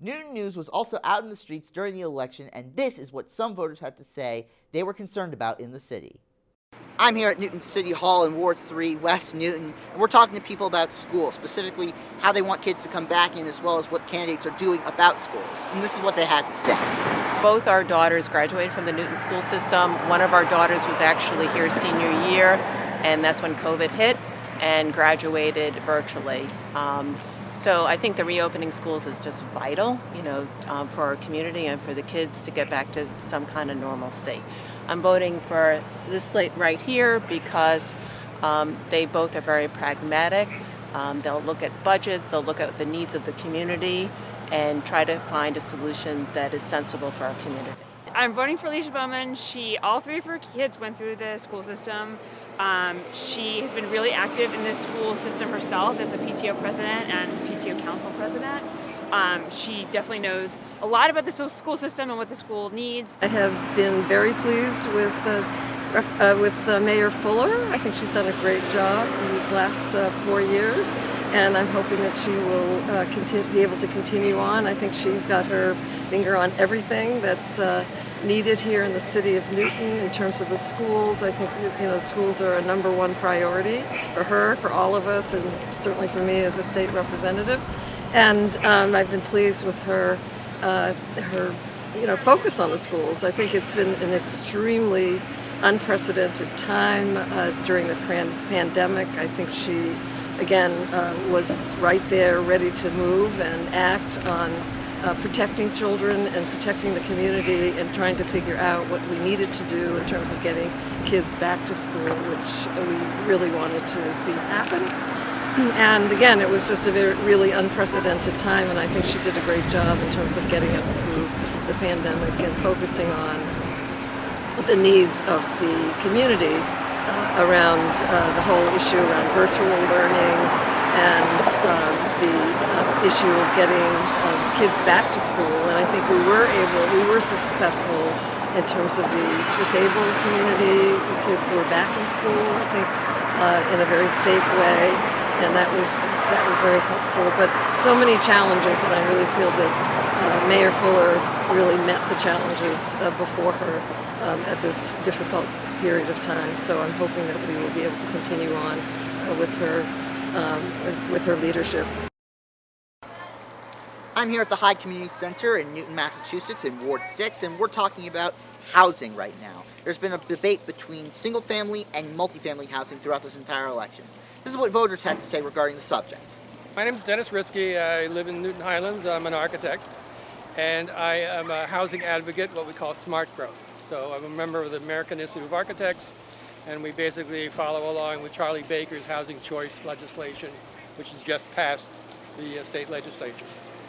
Newton News was also out in the streets during the election, and this is what some voters had to say they were concerned about in the city. I'm here at Newton City Hall in Ward 3, West Newton, and we're talking to people about schools, specifically how they want kids to come back in, as well as what candidates are doing about schools. And this is what they had to say. Both our daughters graduated from the Newton school system. One of our daughters was actually here senior year, and that's when COVID hit, and graduated virtually. So I think the reopening schools is just vital, for our community and for the kids to get back to some kind of normalcy. I'm voting for this slate right here because they both are very pragmatic. They'll look at budgets, they'll look at the needs of the community, and try to find a solution that is sensible for our community. I'm voting for Alicia Bowman. All three of her kids went through the school system. She has been really active in the school system herself as a PTO president and PTO council president. She definitely knows a lot about the school system and what the school needs. I have been very pleased with Mayor Fuller. I think she's done a great job in these last 4 years, and I'm hoping that she will be able to continue on. I think she's got her finger on everything that's needed here in the city of Newton in terms of the schools. I think schools are a number one priority for her, for all of us, and certainly for me as a state representative. And I've been pleased with her focus on the schools. I think it's been an extremely unprecedented time during the pandemic. I think she, again, was right there ready to move and act on protecting children and protecting the community and trying to figure out what we needed to do in terms of getting kids back to school, which we really wanted to see happen. And again, it was just a really unprecedented time, and I think she did a great job in terms of getting us through the pandemic and focusing on the needs of the community around the whole issue around virtual learning and the issue of getting kids back to school. And I think we were successful in terms of the disabled community. The kids were back in school, I think, in a very safe way. And that was very helpful. But so many challenges, and I really feel that Mayor Fuller really met the challenges before her at this difficult period of time. So I'm hoping that we will be able to continue on with her leadership. I'm here at the Hyde Community Center in Newton, Massachusetts, in Ward 6, and we're talking about housing right now. There's been a debate between single-family and multifamily housing throughout this entire election. This is what voters had to say regarding the subject. My name is Dennis Risky. I live in Newton Highlands. I'm an architect, and I am a housing advocate, what we call smart growth. So I'm a member of the American Institute of Architects, and we basically follow along with Charlie Baker's housing choice legislation, which has just passed the state legislature,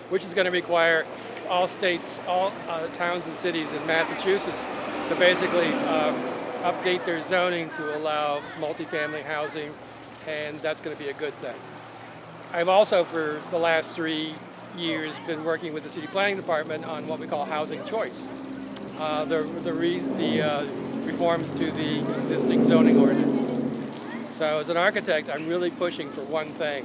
which is going to require all states, all towns and cities in Massachusetts to basically update their zoning to allow multifamily housing, and that's going to be a good thing. I've also, for the last 3 years, been working with the city planning department on what we call housing choice, the reforms to the existing zoning ordinances. So as an architect, I'm really pushing for one thing,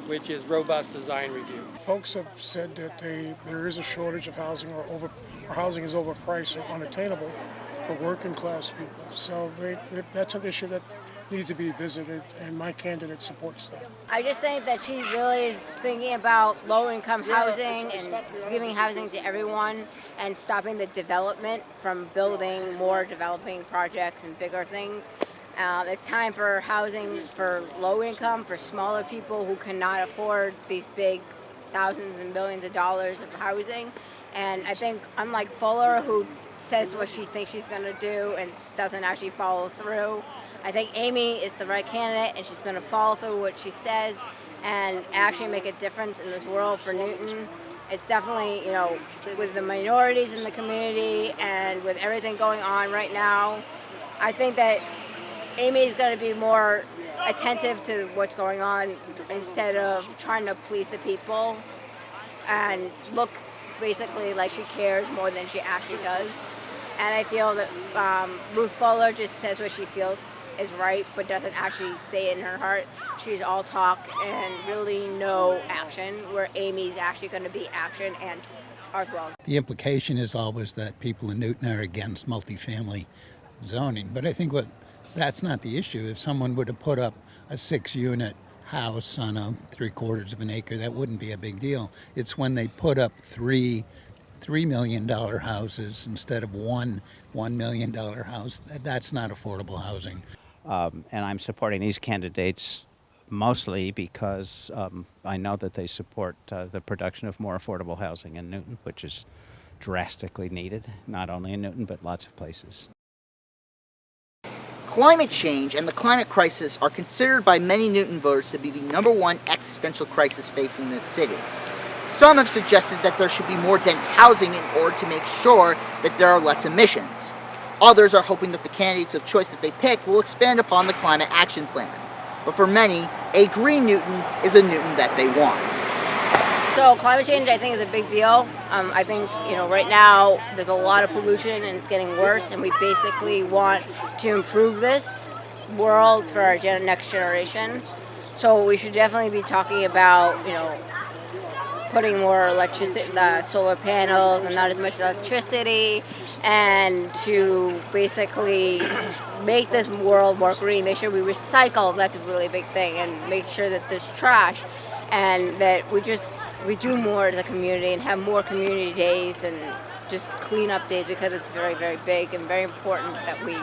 which is robust design review. Folks have said that there is a shortage of housing, or housing is overpriced or unattainable for working class people. So that's an issue that needs to be visited, and my candidate supports that. I just think that she really is thinking about low-income housing and giving housing to everyone and stopping the development from building more developing projects and bigger things. It's time for housing for low income, for smaller people who cannot afford these big thousands and billions of dollars of housing. And I think, unlike Fuller, who says what she thinks she's going to do and doesn't actually follow through, I think Amy is the right candidate, and she's going to follow through what she says and actually make a difference in this world for Newton. It's definitely, with the minorities in the community and with everything going on right now, I think that Amy is going to be more attentive to what's going on instead of trying to please the people and look basically like she cares more than she actually does. And I feel that Ruth Fuller just says what she feels is right, but doesn't actually say it in her heart. She's all talk and really no action, where Amy's actually going to be action and as well. The implication is always that people in Newton are against multifamily zoning, but I think that's not the issue. If someone were to put up a 6-unit house on a 3/4 of an acre, that wouldn't be a big deal. It's when they put up $3 million houses instead of $1 million house. That's not affordable housing. And I'm supporting these candidates mostly because I know that they support the production of more affordable housing in Newton, which is drastically needed, not only in Newton, but lots of places. Climate change and the climate crisis are considered by many Newton voters to be the #1 existential crisis facing this city. Some have suggested that there should be more dense housing in order to make sure that there are less emissions. Others are hoping that the candidates of choice that they pick will expand upon the climate action plan. But for many, a green Newton is a Newton that they want. So climate change, I think, is a big deal. I think, right now there's a lot of pollution and it's getting worse, and we basically want to improve this world for our next generation. So we should definitely be talking about, putting more electricity, solar panels, and not as much electricity, and to basically make this world more green. Make sure we recycle. That's a really big thing, and make sure that there's trash, and that we do more as a community and have more community days and just clean up days, because it's very, very big and very important that we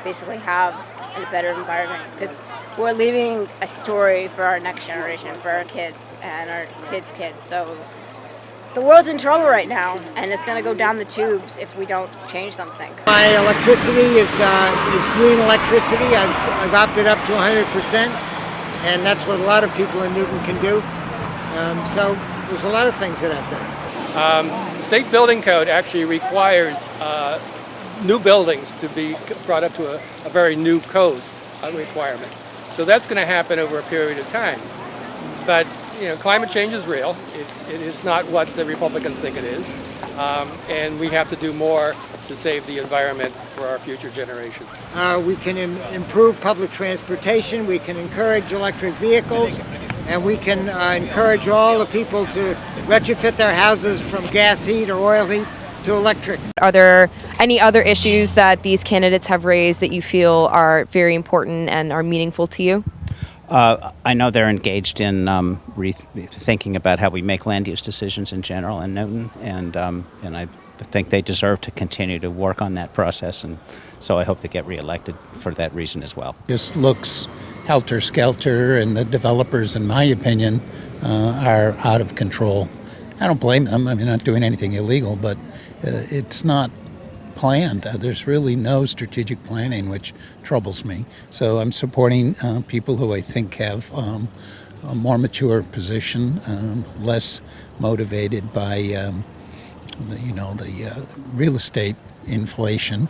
basically have a better environment, because we're leaving a story for our next generation, for our kids and our kids' kids. So the world's in trouble right now, and it's going to go down the tubes if we don't change something. My electricity is green electricity. I've opted up to 100%, and that's what a lot of people in Newton can do. So there's a lot of things that I've done. State building code actually requires new buildings to be brought up to a very new code requirement. So that's going to happen over a period of time. But climate change is real. It is not what the Republicans think it is, and we have to do more to save the environment for our future generations. We can improve public transportation. We can encourage electric vehicles, and we can encourage all the people to retrofit their houses from gas heat or oil heat to electric. Are there any other issues that these candidates have raised that you feel are very important and are meaningful to you? I know they're engaged in thinking about how we make land use decisions in general in Newton, and I think they deserve to continue to work on that process, and so I hope they get reelected for that reason as well. This looks helter-skelter, and the developers, in my opinion, are out of control. I don't blame them. They're not doing anything illegal, but it's not planned. There's really no strategic planning, which troubles me. So I'm supporting people who I think have a more mature position, less motivated by the real estate inflation.